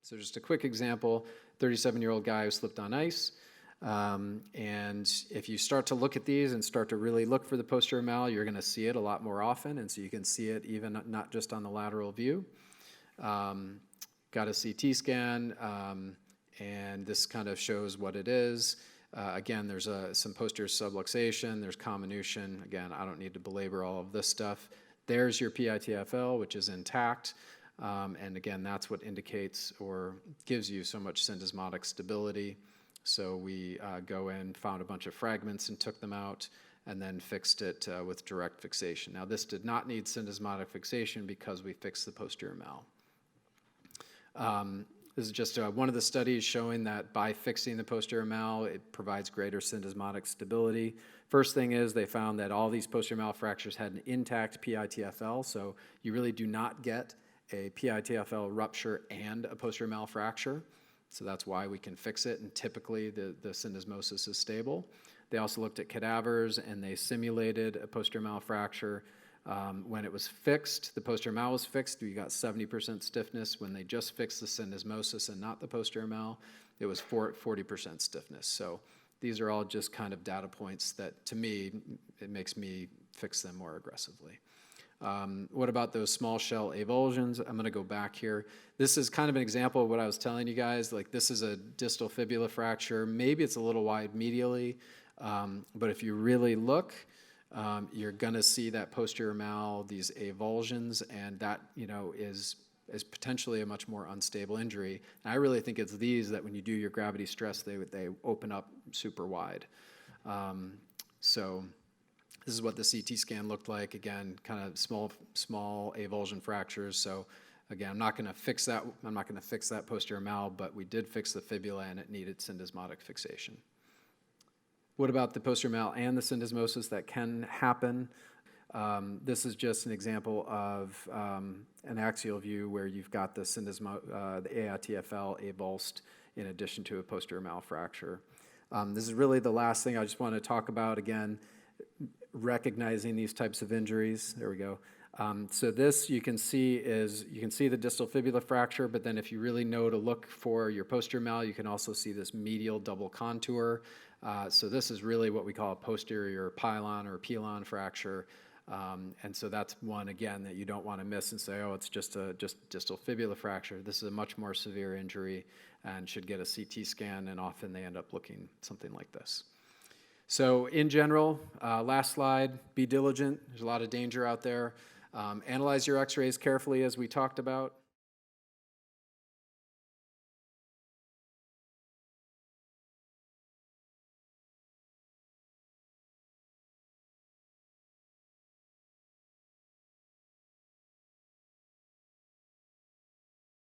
So just a quick example, 37-year-old guy who slipped on ice. And if you start to look at these and start to really look for the posterior mal, you're going to see it a lot more often. And so you can see it even not just on the lateral view. Got a CT scan, and this kind of shows what it is. Again, there's some posterior subluxation, there's comminution. Again, I don't need to belabor all of this stuff. There's your PITFL, which is intact. And again, that's what indicates or gives you so much syndesmotic stability. So we go in, found a bunch of fragments and took them out, and then fixed it with direct fixation. Now, this did not need syndesmotic fixation because we fixed the posterior mal. This is just one of the studies showing that by fixing the posterior mal, it provides greater syndesmotic stability. First thing is they found that all these posterior mal fractures had an intact PITFL, so you really do not get a PITFL rupture and a posterior mal fracture. So that's why we can fix it, and typically the syndesmosis is stable. They also looked at cadavers, and they simulated a posterior mal fracture. When it was fixed, the posterior mal was fixed, you got 70% stiffness. When they just fixed the syndesmosis and not the posterior mal, it was 40% stiffness. So these are all just kind of data points that, to me, it makes me fix them more aggressively. What about those small shell avulsions? I'm going to go back here. This is kind of an example of what I was telling you guys. Like, this is a distal fibula fracture. Maybe it's a little wide medially, but if you really look, you're going to see that posterior mal, these avulsions, and that, you know, is potentially a much more unstable injury. And I really think it's these that when you do your gravity stress, they open up super wide. So this is what the CT scan looked like. Again, kind of small avulsion fractures. So again, I'm not going to fix that. I'm not going to fix that posterior mal, but we did fix the fibula, and it needed syndesmotic fixation. What about the posterior mal and the syndesmosis that can happen? This is just an example of an axial view where you've got the AITFL avulsed in addition to a posterior mal fracture. This is really the last thing I just want to talk about. Again, recognizing these types of injuries. There we go. So this you can see the distal fibula fracture, but then if you really know to look for your posterior mal, you can also see this medial double contour. So this is really what we call a posterior pylon or pilon fracture. And so that's one, again, that you don't want to miss and say, oh, it's just distal fibula fracture. This is a much more severe injury and should get a CT scan, and often they end up looking something like this. So in general, last slide, be diligent. There's a lot of danger out there. Analyze your x-rays carefully, as we talked about.